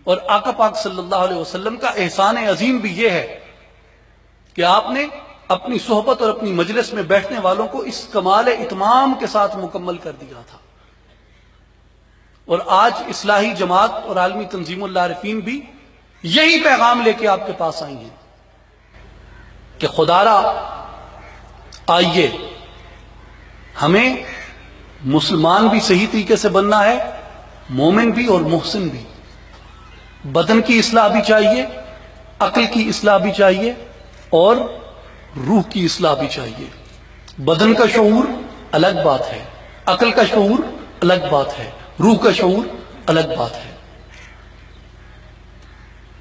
اور آقا پاک صلی اللہ علیہ وسلم کا احسان عظیم بھی یہ ہے کہ آپ نے اپنی صحبت اور اپنی مجلس میں بیٹھنے والوں کو اس کمال اتمام کے ساتھ مکمل کر دیا تھا. اور آج اصلاحی جماعت اور عالمی تنظیم العارفین بھی یہی پیغام لے کے آپ کے پاس آئی ہیں کہ خدارا آئیے، ہمیں مسلمان بھی صحیح طریقے سے بننا ہے، مومن بھی اور محسن بھی. بدن کی اصلاح بھی چاہیے، عقل کی اصلاح بھی چاہیے اور روح کی اصلاح بھی چاہیے. بدن کا شعور الگ بات ہے، عقل کا شعور الگ بات ہے، روح کا شعور الگ بات ہے.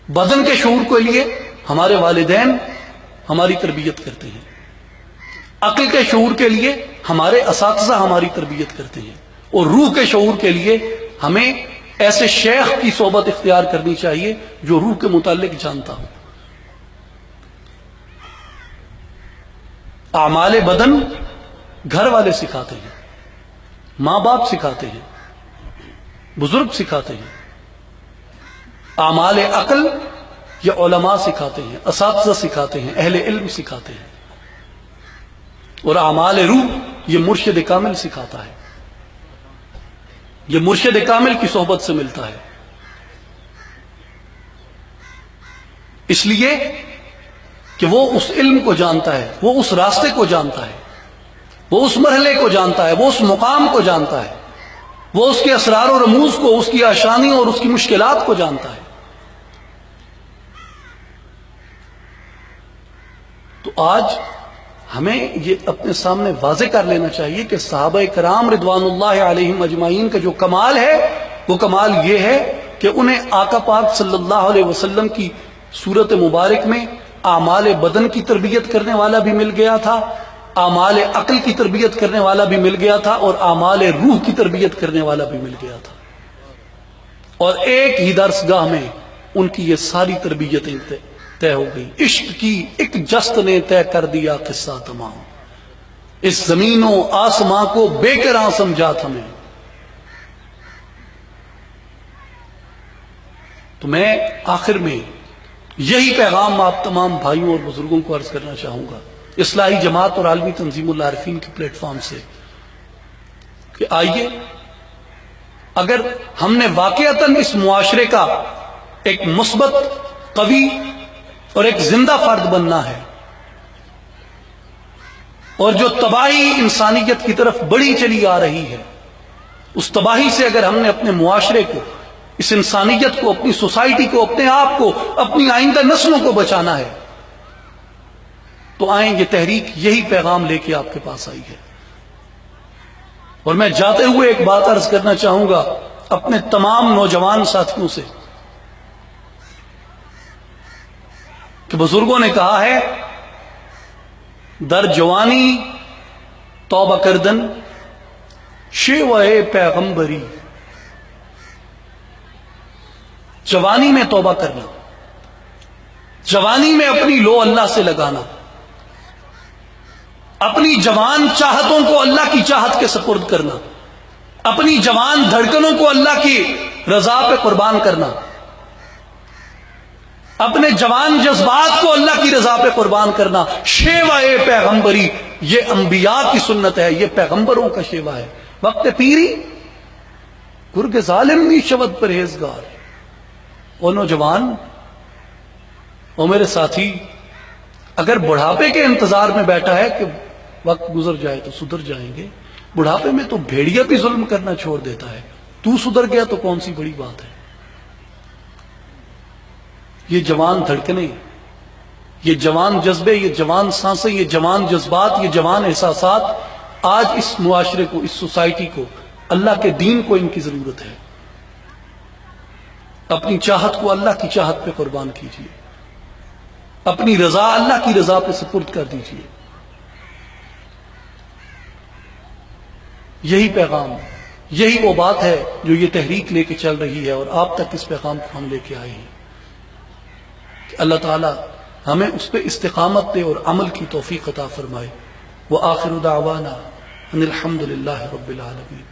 بدن کے شعور کے لیے ہمارے والدین ہماری تربیت کرتے ہیں، عقل کے شعور کے لیے ہمارے اساتذہ ہماری تربیت کرتے ہیں، اور روح کے شعور کے لیے ہمیں ایسے شیخ کی صحبت اختیار کرنی چاہیے جو روح کے متعلق جانتا ہو. اعمال بدن گھر والے سکھاتے ہیں، ماں باپ سکھاتے ہیں، بزرگ سکھاتے ہیں. اعمال عقل یہ علماء سکھاتے ہیں، اساتذہ سکھاتے ہیں، اہل علم سکھاتے ہیں. اور اعمال روح یہ مرشد کامل سکھاتا ہے، یہ مرشد کامل کی صحبت سے ملتا ہے. اس لیے کہ وہ اس علم کو جانتا ہے، وہ اس راستے کو جانتا ہے، وہ اس مرحلے کو جانتا ہے، وہ اس مقام کو جانتا ہے، وہ اس کے اسرار و رموز کو، اس کی آشانیوں اور اس کی مشکلات کو جانتا ہے. تو آج ہمیں یہ اپنے سامنے واضح کر لینا چاہیے کہ صحابہ کرام رضوان اللہ علیہم اجمعین کا جو کمال ہے وہ کمال یہ ہے کہ انہیں آقا پاک صلی اللہ علیہ وسلم کی صورت مبارک میں اعمال بدن کی تربیت کرنے والا بھی مل گیا تھا، اعمال عقل کی تربیت کرنے والا بھی مل گیا تھا، اور اعمال روح کی تربیت کرنے والا بھی مل گیا تھا. اور ایک ہی درسگاہ میں ان کی یہ ساری تربیتیں طے ہو گئی. عشق کی ایک جست نے طے کر دیا قصہ تمام، اس زمین و آسماں کو بے کراں سمجھا ہمیں. تو میں آخر میں یہی پیغام آپ تمام بھائیوں اور بزرگوں کو عرض کرنا چاہوں گا اصلاحی جماعت اور عالمی تنظیم العارفین کے پلیٹ فارم سے کہ آئیے، اگر ہم نے واقعتاً اس معاشرے کا ایک مثبت، قوی اور ایک زندہ فرد بننا ہے، اور جو تباہی انسانیت کی طرف بڑی چلی آ رہی ہے اس تباہی سے اگر ہم نے اپنے معاشرے کو، اس انسانیت کو، اپنی سوسائٹی کو، اپنے آپ کو، اپنی آئندہ نسلوں کو بچانا ہے تو آئیں، یہ تحریک یہی پیغام لے کے آپ کے پاس آئی ہے. اور میں جاتے ہوئے ایک بات عرض کرنا چاہوں گا اپنے تمام نوجوان ساتھیوں سے کہ بزرگوں نے کہا ہے در جوانی توبہ کردن شیوہ پیغمبری. جوانی میں توبہ کرنا، جوانی میں اپنی لو اللہ سے لگانا، اپنی جوان چاہتوں کو اللہ کی چاہت کے سپرد کرنا، اپنی جوان دھڑکنوں کو اللہ کی رضا پہ قربان کرنا، اپنے جوان جذبات کو اللہ کی رضا پہ قربان کرنا. شیوہ پیغمبری، یہ انبیاء کی سنت ہے، یہ پیغمبروں کا شیوہ ہے. وقت پیری گرگ ظالم بھی شبد پرہیزگار. اور نوجوان اور میرے ساتھی، اگر بڑھاپے کے انتظار میں بیٹھا ہے کہ وقت گزر جائے تو سدھر جائیں گے، بڑھاپے میں تو بھیڑیا بھی ظلم کرنا چھوڑ دیتا ہے، تو سدھر گیا تو کون سی بڑی بات ہے. یہ جوان دھڑکنے، یہ جوان جذبے، یہ جوان سانسیں، یہ جوان جذبات، یہ جوان احساسات آج اس معاشرے کو، اس سوسائٹی کو، اللہ کے دین کو ان کی ضرورت ہے. اپنی چاہت کو اللہ کی چاہت پہ قربان کیجیے، اپنی رضا اللہ کی رضا پہ سپرد کر دیجیے. یہی پیغام، یہی وہ بات ہے جو یہ تحریک لے کے چل رہی ہے، اور آپ تک اس پیغام کو ہم لے کے آئے ہیں کہ اللہ تعالی ہمیں اس پہ استقامت دے اور عمل کی توفیق عطا فرمائے. وآخر دعوانا ان الحمد للہ رب العالمین.